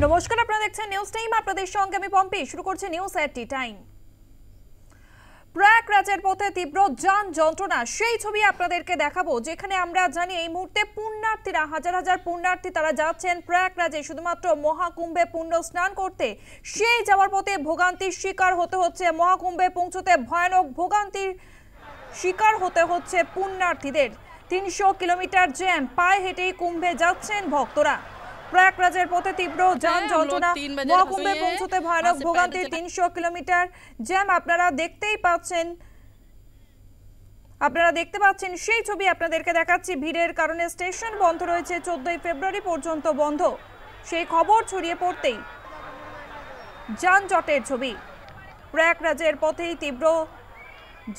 নমস্কার, আপনারা দেখছেন নিউজ টাইম। আপনাদের সঙ্গে আমি পম্পি। শুরু করছি নিউজ এট টাইম। প্রয়াগরাজের পথে তীব্র যান যন্ত্রণা, সেই ছবি আপনাদেরকে দেখাবো, যেখানে আমরা জানি এই মুহূর্তে পুণ্যার্থীরা, হাজার হাজার পুণ্যার্থী তারা যাচ্ছেন প্রয়াগরাজে শুধুমাত্র মহাকুম্ভে পুণ্য স্নান করতে। সেই যাওয়ার পথে ভোগান্তির শিকার হতে হচ্ছে, মহাকুম্ভে পৌঁছতে ভয়ানক ভোগান্তির শিকার হতে হচ্ছে পুণ্যার্থীদের। ৩০০ কিলোমিটার জ্যাম, পায়ে হেঁটেই কুম্ভে যাচ্ছেন ভক্তরা। প্রয়াগরাজের পথে তীব্র যান যন্ত্রণা, মহাকুম্ভে পৌঁছতে ভয়ানক ভোগান্তির ৩০০ কিলোমিটার জ্যাম। আপনারা দেখতে পাচ্ছেন সেই ছবি আপনাদেরকে দেখাচ্ছি। ভিড়ের কারণে স্টেশন বন্ধ রয়েছে, 14 ফেব্রুয়ারি পর্যন্ত বন্ধ। সেই খবর ছড়িয়ে পড়তেই যানজটের ছবি। প্রয়াগরাজের পথেই তীব্র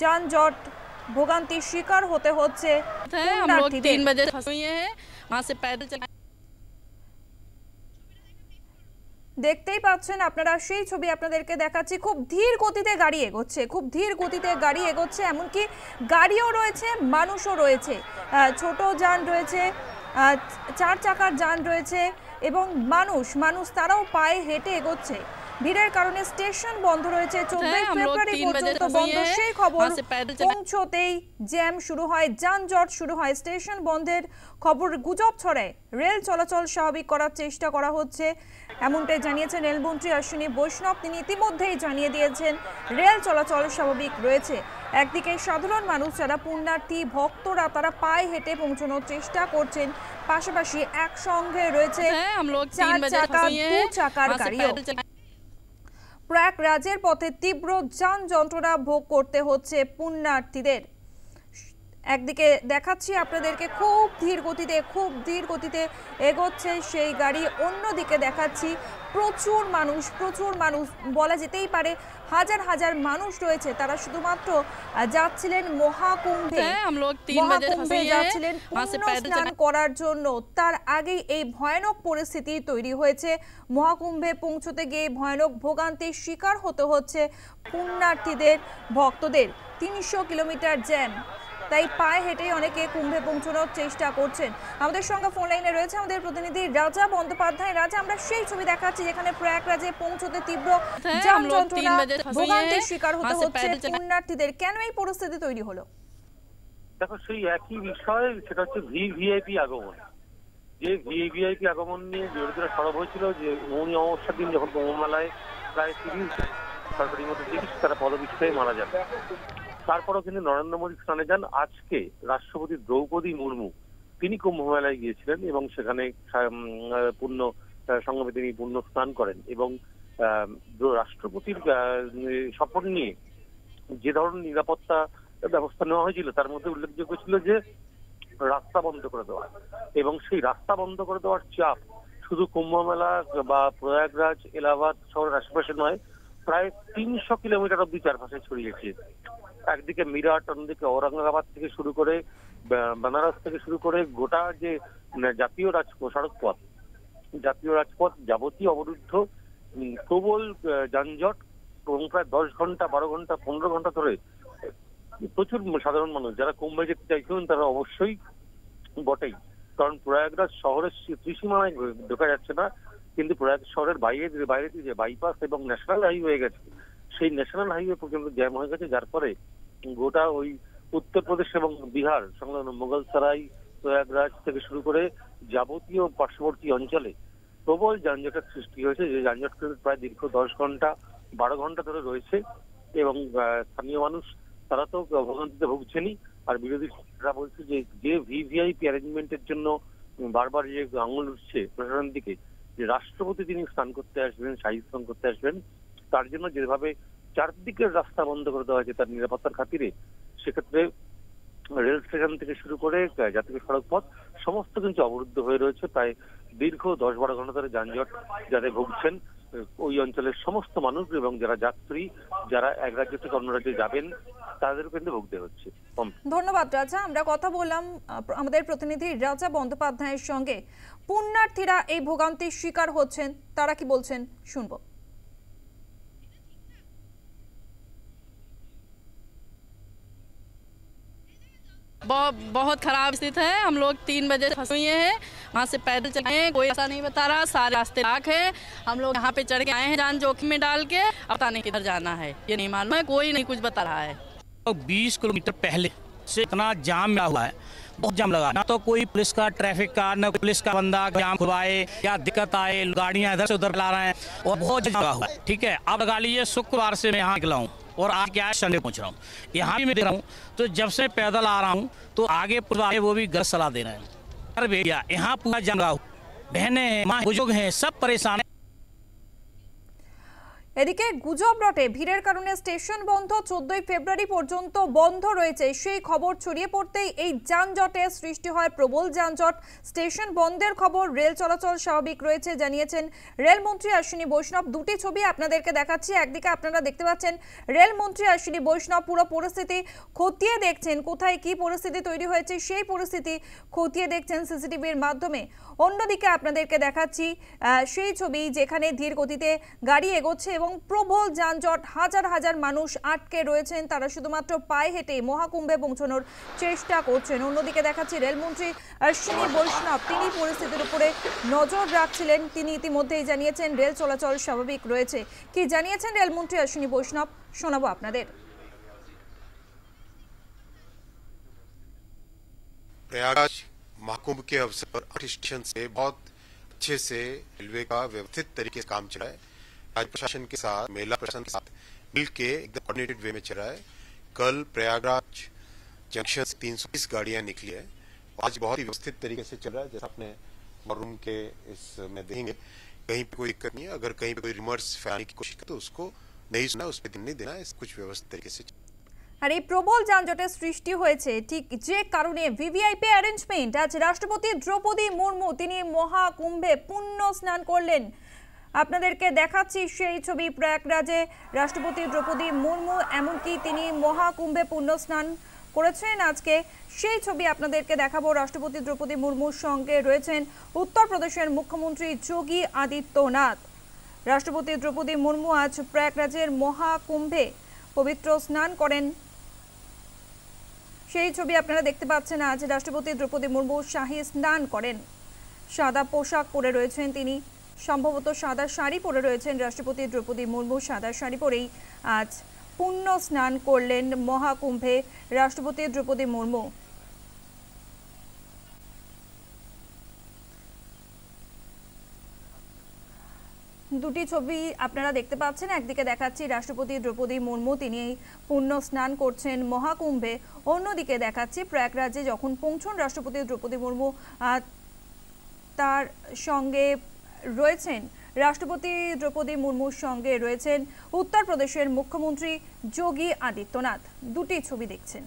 যানজট, ভোগান্তির শিকার হতে হচ্ছে পুণ্যার্থীদের। দেখতেই পাচ্ছেন আপনারা সেই ছবি আপনাদেরকে দেখাচ্ছি। খুব ধীর গতিতে গাড়ি এগোচ্ছে, এমনকি গাড়িও রয়েছে, মানুষও রয়েছে, ছোট যান রয়েছে, 4 চাকার যান রয়েছে এবং মানুষ তারাও পায়ে হেঁটে এগোচ্ছে। ভিড়ের কারণে স্টেশন বন্ধ রয়েছে, 14 ফেব্রুয়ারি পর্যন্ত বন্ধ। সেই খবর পৌঁছতেই জ্যাম শুরু হয়, যানজট শুরু হয়। স্টেশন বন্ধের খবর গুজব ছড়ায়, রেল চলাচল স্বাভাবিক করার চেষ্টা করা হচ্ছে, এমনটাই জানিয়েছেন রেলমন্ত্রী অশ্বিনী বৈষ্ণব। তিনি ইতিমধ্যেই জানিয়ে দিয়েছেন রেল চলাচল স্বাভাবিক রয়েছে। একদিকে সাধারণ মানুষ যারা পুণ্যার্থী ভক্তরা তারা পায়ে হেঁটে পৌঁছানোর চেষ্টা করছেন, পাশাপাশি একসঙ্গে রয়েছে 4 চাকা 2 চাকার গাড়িও। প্রয়াগরাজের পথে তীব্র যান যন্ত্রণা ভোগ করতে হচ্ছে পুণ্যার্থীদের। একদিকে দেখাচ্ছি আপনাদেরকে খুব ধীর গতিতে এগোচ্ছে সেই গাড়ি, অন্যদিকে দেখাচ্ছি প্রচুর মানুষ বলা যেতেই পারে, হাজার হাজার মানুষ রয়েছে। তারা শুধুমাত্র যাচ্ছিলেন মহাকুম্ভে যাচ্ছিলেন পুণ্য স্নান করার জন্য। তার আগেই এই ভয়ানক পরিস্থিতি তৈরি হয়েছে। মহাকুম্ভে পৌঁছতে গিয়ে ভয়ানক ভোগান্তির শিকার হতে হচ্ছে পুণ্যার্থীদের, ভক্তদের। ৩০০ কিলোমিটার জ্যাম, তাই পায়ে হেঁটেই অনেকে কুম্ভে পৌঁছানোর চেষ্টা করছেন। আমাদের সঙ্গে ফোন লাইনে রয়েছে আমাদের প্রতিনিধি রাজা বন্দ্যোপাধ্যায়। রাজা, আমরা সেই ছবি দেখাচ্ছি যেখানে প্রয়াগরাজে পৌঁছতে তীব্র যান যন্ত্রণা, ভোগান্তির শিকার হতে হচ্ছে পুণ্যার্থীদের। কেন এই পরিস্থিতি তৈরি হলো? দেখো, সেই একই বিষয়, সেটা হচ্ছে ভিভিআইপি আগমন। যে ভিভিআইপি আগমন নিয়ে বিরোধীরা সরব হয়েছিল যে মৌনী অমাবস্যার দিন যখন কুম্ভমেলায় প্রায় 30 সরকারি মতো 30 তারা পদবিষ্ঠে মারা যাবে। তারপরও কিন্তু নরেন্দ্র মোদী স্নানে যান। আজকে রাষ্ট্রপতি দ্রৌপদী মুর্মু তিনি কুম্ভমেলায় গিয়েছিলেন এবং সেখানে পূর্ণ সঙ্গমে তিনি পূর্ণ স্নান করেন এবং রাষ্ট্রপতির শপথ নিয়ে যে ধরনের নিরাপত্তা ব্যবস্থা নেওয়া হয়েছিল তার মধ্যে উল্লেখযোগ্য ছিল যে রাস্তা বন্ধ করে দেওয়া, এবং সেই রাস্তা বন্ধ করে দেওয়ার চাপ শুধু কুম্ভমেলা বা প্রয়াগরাজ, এলাহাবাদ শহরের আশেপাশে নয়, প্রায় 300 কিলোমিটার অব্দি চারপাশে ছড়িয়েছে। একদিকে মিরাট, অন্যদিকে ঔরঙ্গাবাদ থেকে শুরু করে বেনারস থেকে শুরু করে গোটা যে জাতীয় রাজপথ যাবতীয় অবরুদ্ধ, প্রবল যানজট এবং প্রায় 10 ঘন্টা, 12 ঘন্টা, 15 ঘন্টা ধরে প্রচুর সাধারণ মানুষ যারা কুম্ভে যেতে চাইছিলেন তারা অবশ্যই বটেই, কারণ প্রয়াগরাজ শহরের ত্রিসীমানায় ঢোকা যাচ্ছে না, কিন্তু প্রয়াগ শহরের বাইরে যে বাইপাস এবং ন্যাশনাল হাইওয়ে গেছে, সেই ন্যাশনাল হাইওয়ে পর্যন্ত জ্যাম হয়ে গেছে, যার ফলে গোটা ওই উত্তরপ্রদেশ এবং বিহার সংলগ্ন মোগলসরাই, প্রয়াগরাজ থেকে শুরু করে যাবতীয় পার্শ্ববর্তী অঞ্চলে প্রবল যানজটের সৃষ্টি হয়েছে। যে যানজট প্রায় দীর্ঘ 10 ঘন্টা, 12 ঘন্টা ধরে রয়েছে এবং স্থানীয় মানুষ তারা তো ভোগান্তিতে ভুগছেনই। আর বিরোধীরা বলছে যে ভিভিআইপি অ্যারেঞ্জমেন্টের জন্য বারবার যে আঙুল উঠছে প্রশাসনের দিকে, যে রাষ্ট্রপতি তিনি স্নান করতে আসবেন, শাহী স্নান করতে আসবেন, তার জন্য যেভাবে চারদিকের রাস্তা বন্ধ করে দেওয়া হয়েছে তার নিরাপত্তার খাতিরে, সেক্ষেত্রে রেল স্টেশন থেকে শুরু করে জাতীয় সড়ক পথ সমস্ত কিন্তু অবরুদ্ধ হয়ে রয়েছে। প্রায় দীর্ঘ 10-12 ঘন্টা ধরে যানজট যাতে ভুগছেন ওই অঞ্চলের সমস্ত মানুষ এবং যারা যাত্রী, যারা এক রাজ্য থেকে অন্য রাজ্যে যাবেন, তাদেরও কিন্তু ভুগতে হচ্ছে। ধন্যবাদ রাজা। আমরা কথা বললাম আমাদের প্রতিনিধি রাজা বন্দ্যোপাধ্যায়ের সঙ্গে। পুণ্যার্থীরা এই ভোগান্তির শিকার হচ্ছেন, তারা কি বলছেন শুনবো। बहुत खराब स्थिति है। हम लोग 3 बजे फंसे हुए हैं, वहाँ से पैदल चले हैं, कोई रास्ता नहीं बता रहा, सारे रास्ते लाख है। हम लोग यहाँ पे चढ़ के आए हैं जान जोखिम में डाल के, अब पता नहीं किधर जाना है ये नहीं मालूम है, कोई नहीं कुछ बता रहा है। 20 किलोमीटर पहले से इतना जाम लगा हुआ है, बहुत जाम लगा, ना तो कोई पुलिस का ट्रैफिक का, ना पुलिस का बंदा जाम खुलवाए या दिक्कत आए, गाड़ियां इधर से उधर ला रहे हैं और बहुत जाम लगा हुआ है। ठीक है, अब लगा लीजिए शुक्रवार से मैं यहाँ निकला हूँ और आज क्या है संडे पहुँच रहा हूँ, यहाँ भी मैं देख रहा हूँ। तो जब से पैदल आ रहा हूँ तो आगे पुलिस वो भी गलत सलाह दे रहे हैं। अरे भैया यहाँ पूरा जाम लगा, बहनें हैं, माँ बुजुर्ग हैं, सब परेशान है। এদিকে গুজব রটে ভিড়ের কারণে স্টেশন বন্ধ, 14 ফেব্রুয়ারি পর্যন্ত বন্ধ রয়েছে। সেই খবর ছড়িয়ে পড়তেই এই যানজটের সৃষ্টি হয়, প্রবল যানজট। স্টেশন বন্ধের খবর, রেল চলাচল স্বাভাবিক রয়েছে জানিয়েছেন রেলমন্ত্রী অশ্বিনী বৈষ্ণব। দুটি ছবি আপনাদেরকে দেখাচ্ছি। একদিকে আপনারা দেখতে পাচ্ছেন রেলমন্ত্রী অশ্বিনী বৈষ্ণব পুরো পরিস্থিতি খতিয়ে দেখছেন, কোথায় কি পরিস্থিতি তৈরি হয়েছে সেই পরিস্থিতি খতিয়ে দেখছেন সিসিটিভির মাধ্যমে। অন্যদিকে আপনাদেরকে দেখাচ্ছি সেই ছবি যেখানে ধীর গতিতে গাড়ি এগোচ্ছে এবং প্রবল যানজট, হাজার হাজার মানুষ আটকে রয়েছেন, তারা শুধুমাত্র পায়ে হেঁটে মহাকুম্ভে পৌঁছানোর চেষ্টা করছেন। অন্যদিকে দেখাচ্ছি রেলমন্ত্রী অশ্বিনী বৈষ্ণব, তিনি পরিস্থিতির উপরে নজর রাখছিলেন। তিনি ইতিমধ্যেই জানিয়েছেন রেল চলাচল স্বাভাবিক রয়েছে। কি জানিয়েছেন রেলমন্ত্রী অশ্বিনী বৈষ্ণব শোনাবো আপনাদের। प्रयागराज महाकुंभ के अवसर पर 8 स्टेशन से बहुत अच्छे से रेलवे का व्यवस्थित तरीके से काम चला है। राज्य प्रशासन के साथ, मेला प्रशासन के साथ मिलके एकदम कोऑर्डिनेटेड वे में चल रहा है। कल प्रयागराज जंक्शन से 320 गाड़ियां निकली है, आज बहुत ही व्यवस्थित तरीके से चल रहा है। जैसा आपने रूम के इसमें देखेंगे, कहीं पे कोई दिक्कत नहीं है। अगर कहीं पे कोई रिमर्स फैलाने की कोशिश करे तो उसको नहीं सुना, उस पर ध्यान नहीं देना है। कुछ व्यवस्थित तरीके से আর এই প্রবল যানজটের সৃষ্টি হয়েছে ঠিক যে কারণে ভিভিআইপি অ্যারেঞ্জমেন্ট। আজ রাষ্ট্রপতি দ্রৌপদী মুর্মু তিনি মহাকুম্ভে পুণ্য স্নান করলেন। আপনাদেরকে দেখাচ্ছি সেই ছবি, প্রয়াগরাজে রাষ্ট্রপতি দ্রৌপদী মুর্মু এমনকি তিনি মহাকুম্ভে পুণ্য স্নান করেছেন আজকে। সেই ছবি আপনাদেরকে দেখাবো। রাষ্ট্রপতি দ্রৌপদী মুর্মুর সঙ্গে রয়েছেন উত্তরপ্রদেশের মুখ্যমন্ত্রী যোগী আদিত্যনাথ। রাষ্ট্রপতি দ্রৌপদী মুর্মু আজ প্রয়াগরাজের মহাকুম্ভে পবিত্র স্নান করেন। সেই ছবি আপনারা দেখতে পাচ্ছেন। আজ রাষ্ট্রপতি দ্রৌপদী মুর্মু শাহী স্নান করেন, সাদা পোশাক পরে রয়েছেন তিনি, সম্ভবত সাদা শাড়ি পরে রয়েছেন রাষ্ট্রপতি দ্রৌপদী মুর্মু। সাদা শাড়ি পরেই আজ পুণ্য স্নান করলেন মহাকুম্ভে রাষ্ট্রপতি দ্রৌপদী মুর্মু। দুটি ছবি আপনারা দেখতে পাচ্ছেন। একদিকে দেখাচ্ছি রাষ্ট্রপতি দ্রৌপদী মুর্মু তিনি পুণ্য স্নান করছেন মহাকুম্ভে, অন্যদিকে দেখাচ্ছি প্রয়াগরাজে যখন পৌঁছন রাষ্ট্রপতি দ্রৌপদী মুর্মু তার সঙ্গে রয়েছেন, রাষ্ট্রপতি দ্রৌপদী মুর্মুর সঙ্গে রয়েছেন উত্তরপ্রদেশের মুখ্যমন্ত্রী যোগী আদিত্যনাথ। দুটি ছবি দেখছেন।